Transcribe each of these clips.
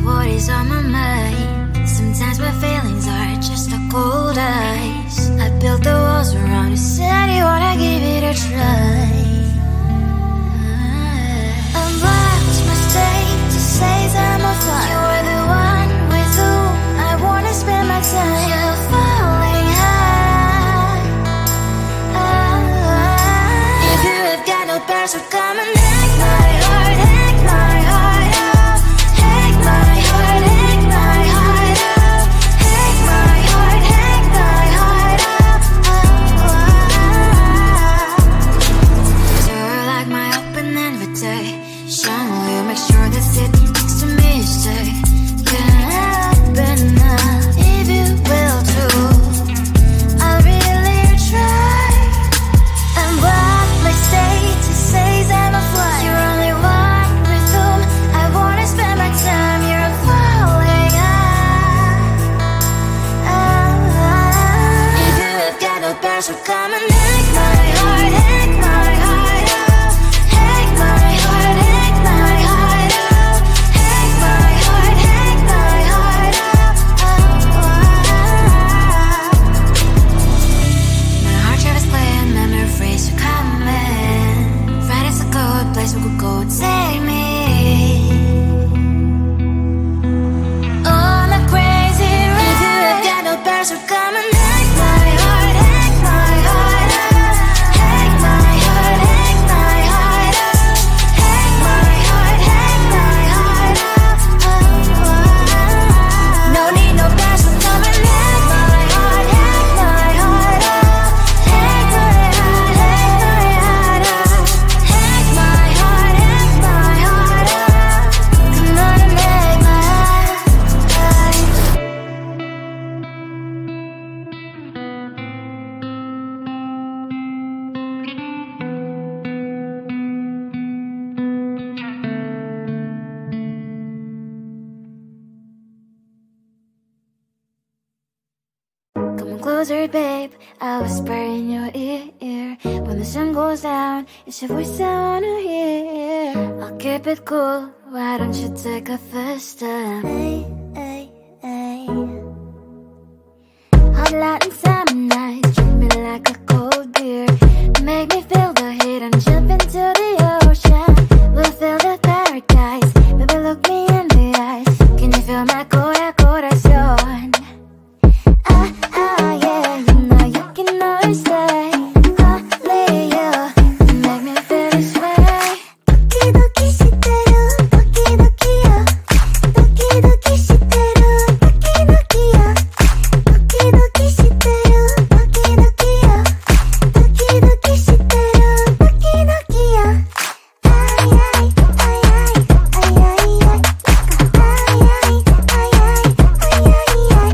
what is on my mind. Sometimes my feelings are just a cold ice. I built the walls around you, said you wanna give it a try. And what's my state to say I'm a fire? You're the one with whom I wanna spend my time. You're falling high. If you have got no bears, so come and hack my heart, hack my heart out. Hack my heart, hack my heart out. Hack my heart, hack my heart out. You're like my open invitation. Will you make sure that sitting next to me is safe? Yeah, open up if you will too. I'll really try. And what my state to say I'm a fly. You're only one with whom I wanna spend my time. You're falling high. If you have got no bears, so come and hack my heart, hack my heart out. Hack my heart, hack my heart out. Hack my heart, hack my heart out. My heart drive is playing memory freeze, so come in. Friday's a good place we could go, take me. On a crazy ride. If you have got no bears, so come and hack my heart, hack my heart out. Hack my heart, hack my heart out. Hack my heart, hack my heart out. No need no bears, so come and hack my heart, hack my heart out. Hack my heart, hack my heart out. Hack my heart, hack my heart out. Come on and make my heart. Come closer, babe. I'll whisper in your ear. When the sun goes down, it's your voice I wanna hear. I'll keep it cool. Why don't you take a first step? Hey, hey, hey. Hot light and summer nights, treat me like a cold beer. Make me feel the heat and jump into the ocean. We'll feel the paradise. Baby, look me in the eyes. Can you feel my corazón? Yeah, you know you can always stay. Only you can make me feel this way. Doki doki shiteru, doki doki yo. Doki doki shiteru, doki doki yo. Doki doki shiteru, doki doki yo. Doki doki shiteru, doki doki yo. Ay ay ay ay ay ay ay. Ay ay ay ay ay ay ay.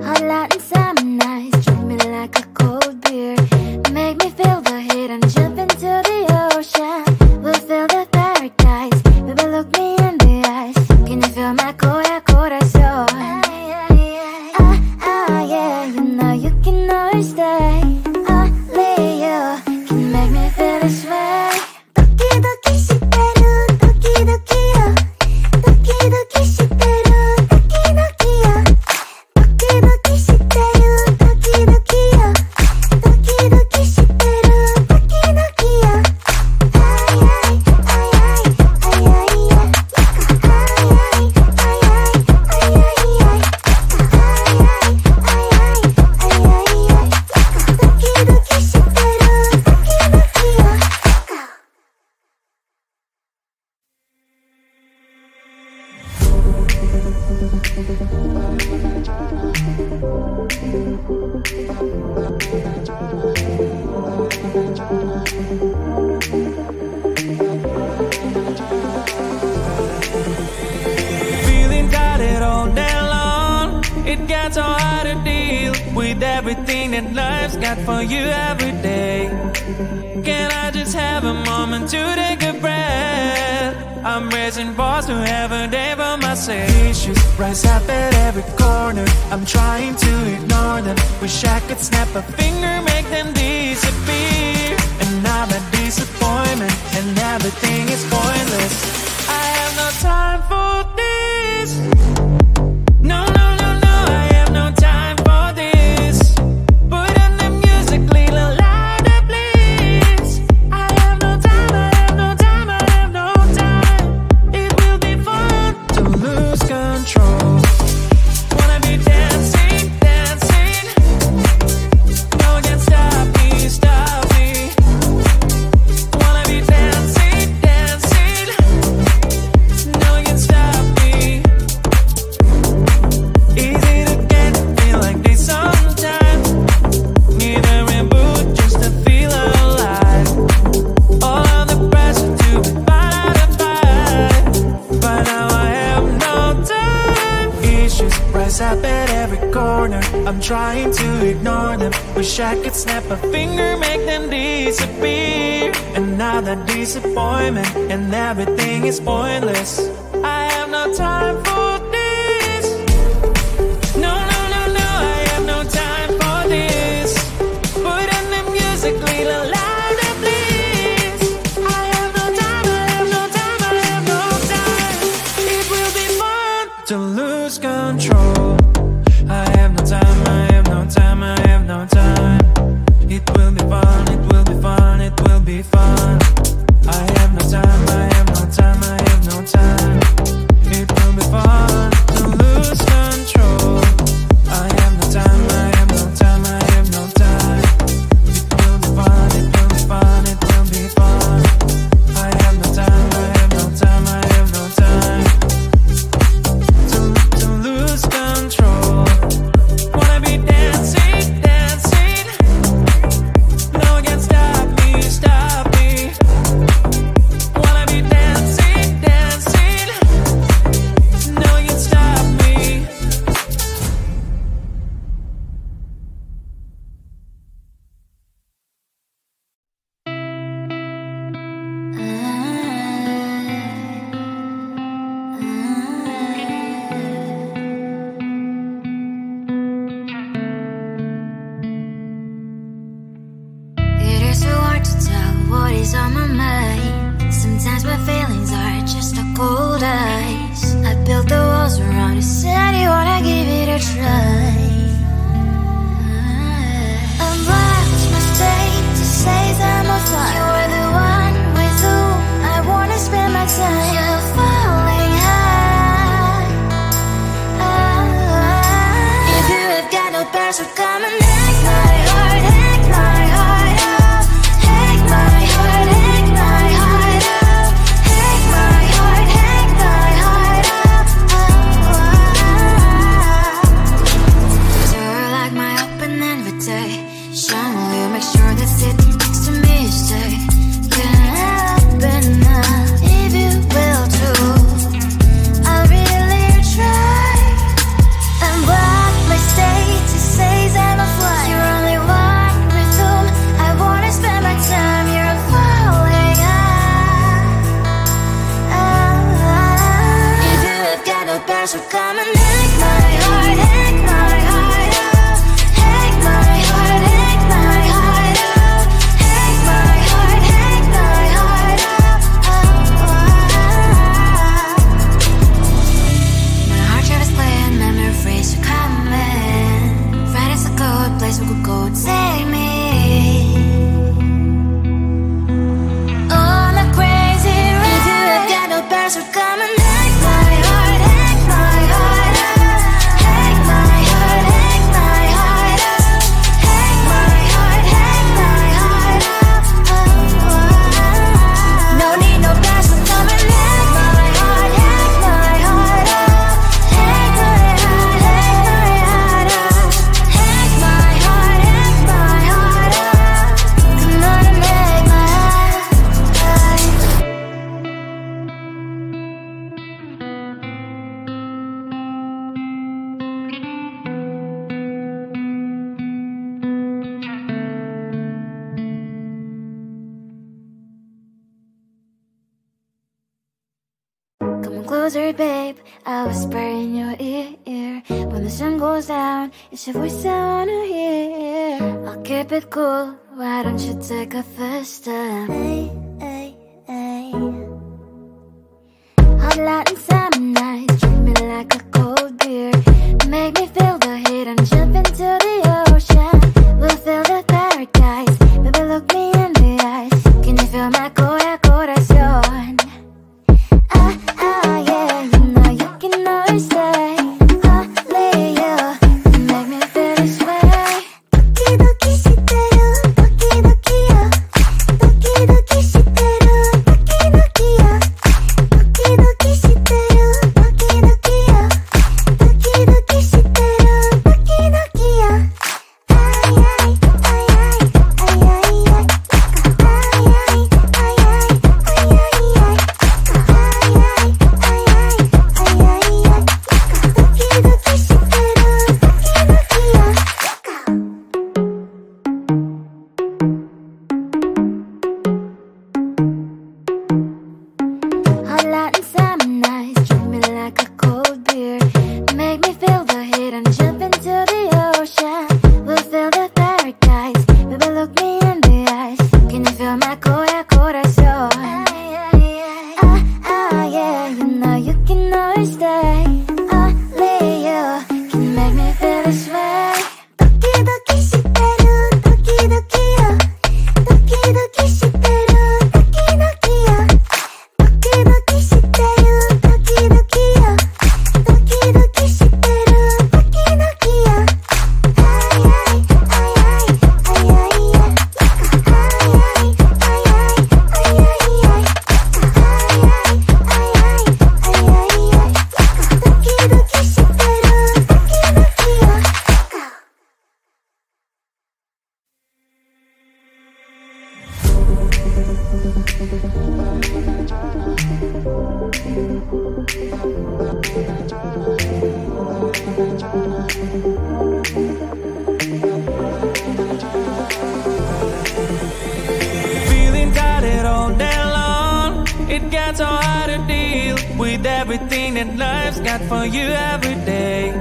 Hot light and summer nights, treat me like a cold beer. Make me feel the heat and jump into the ocean. We'll feel the paradise. Baby, look me in the eyes. Can you feel my corazón? Yeah, you know you can always stay. Only you can make me feel this way. Doki doki shiteru, doki doki yo. Doki doki shiteru, doki doki yo. Doki doki shiteru, doki doki yo. Doki doki shiteru, doki doki yo. Ay ay ay ay ay ay ay. Ay ay ay ay ay ay ay. Feeling tired all day long. It gets so hard to deal with everything that life's got for you every day. Can I just have a moment to take a breath? I'm raising balls to have a day for myself. Issues rise up at every corner. I'm trying to ignore them. Wish I could snap a finger, make them disappear. And now that disappointment and everything is pointless. I have no time for this. No, no, no, no, I have no time for this. Put on the music, little louder, please. I have no time, I have no time, I have no time. It will be fun to lose control. Wanna be dancing, dancing. No one can stop me, stop me. Wanna be dancing, dancing. No one can stop me. Easy to get, feel like this sometimes. Need a reboot just to feel alive. All of the pressure to fight a fight. But now I have no time. Issues rise up at every corner. I'm trying to ignore them. Wish I could snap a finger, make them disappear. And now that disappointment and everything is pointless. I have no time for this. No, no, no, no, I have no time for this. Put on the music, little louder, please. I have no time, I have no time, I have no time. It will be fun to lose control. I have no time, I have no time, I have no time. It will be fun, it will be fun, it will be fun. I have no time, I have no time, I have no time. It will be fun to lose control. I have no time, I have no time, I have no time. It will be fun, it will be fun, it will be fun. I have no time, I have no time, I have no time. To lose control. Wanna be dancing, dancing. No one can stop me, stop me. Wanna be dancing, dancing. No one can stop me. It is so hard to tell what is on my mind. Sometimes my feelings are just a cold ice. I built the walls around the city, wanna give it a try. I've lost my state to say that I'm fine. You are the one with whom I wanna spend my time. You're falling high. If you have got no past, so come and hack my heart, hack my heart up. Hack my heart, hack my heart up. Hack my heart, hack my heart up. So you're like my open invitation. Will you make sure that sitting next to me is safe? Can't help enough if you will too. I'll really try. And what my state to say that I'm flying. You're only one with whom I wanna spend my time. You're falling high. If you have got no past, so come and hack my heart, hack my heart up. Hack my heart, hack my heart up. Hack my heart, hack my heart up. My heart drives playing, memories are coming. Right is a good place we could go, take me. On a crazy ride. If you have got no past, so come and hack my heart, hack my heart closer, babe. I whisper in your ear. When the sun goes down, it's your voice I wanna hear. I'll keep it cool, why don't you take a first step? Hey, hey, hey. Hot light and summer nights, treat me like a cold beer. Make me feel the heat and jump into the ocean. We'll feel the paradise, baby look me in the eyes. Can you feel my corazón? Yeah, you know you can always stay. Only you can make me feel this way. Doki doki shiteru, doki doki yo. Doki doki shiteru, doki doki yo. Doki doki shiteru, doki doki yo. Doki doki shiteru, doki doki yo. Ay ay ay ay ay ay ay. Ay ay ay ay ay ay ay. Hot light and summer nights, treat me like a cold beer. Make me feel the heat and jump into the ocean. We'll feel the paradise, baby look me in the eyes. Can you feel my corazón? Yeah, you know you can always stay. Only you can make me feel this way. Doki doki shiteru, doki doki yo. Doki doki shiteru, doki doki yo. Doki doki shiteru, doki doki yo. Doki doki shiteru, doki doki yo. Ay ay ay ay ay ay ay. Ay ay ay ay ay ay ay. Ay ay ay ay ay ay ay. Doki doki shiteru, doki doki yo. Feeling tired all day long. It gets so hard to deal with everything that life's got for you every day.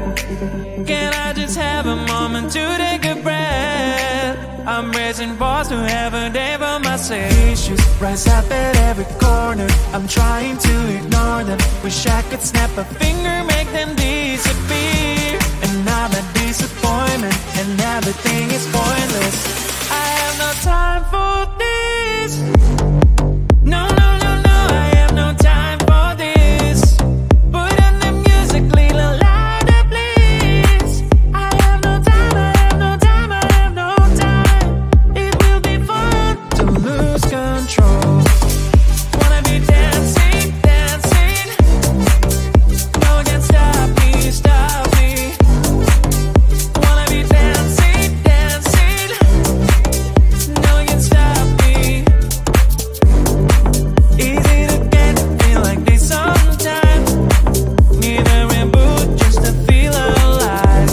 Can I just have a moment to take a breath? I'm raising balls to have a day for myself. Issues rise up at every corner. I'm trying to ignore them. Wish I could snap a finger, make them disappear. And now that disappointment and everything is pointless. I have no time for this. No, no, no, no, I have no time for this. Put on the music, little louder, please. I have no time, I have no time, I have no time. It will be fun to lose control. Wanna be dancing, dancing. No one can stop me, stop me. Wanna be dancing, dancing. No one can stop me. Easy to get, feel like this sometimes. Need a reboot just to feel alive.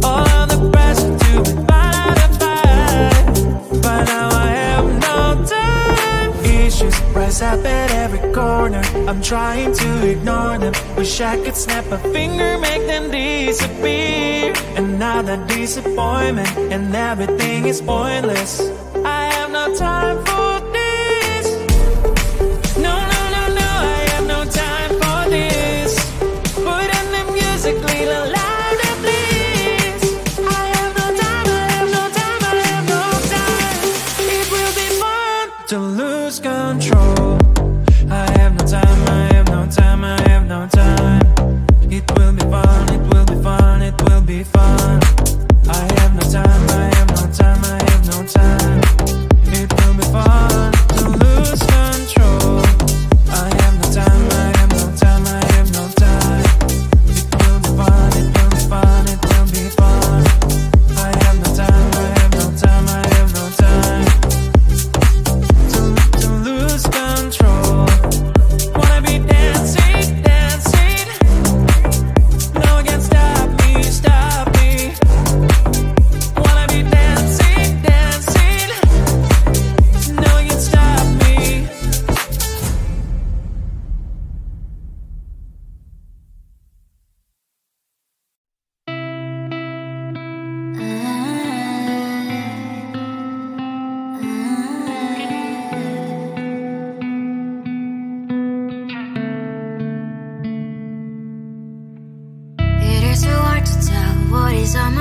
All the pressure to be fight. But now I have no time. Issues rise up at every corner. I'm trying to ignore them. Wish I could snap a finger, make them disappear. And now that disappointment and everything is pointless. I have no time for this. No, no, no, no, I have no time for this. Put on the music, little louder, please. I have no time, I have no time, I have no time. It will be fun to lose control. I have no time, I have no time, I have no time. It will be fun, it will be fun, it will be fun. I have no time, I have no time, I have no time. It will be fun. These are my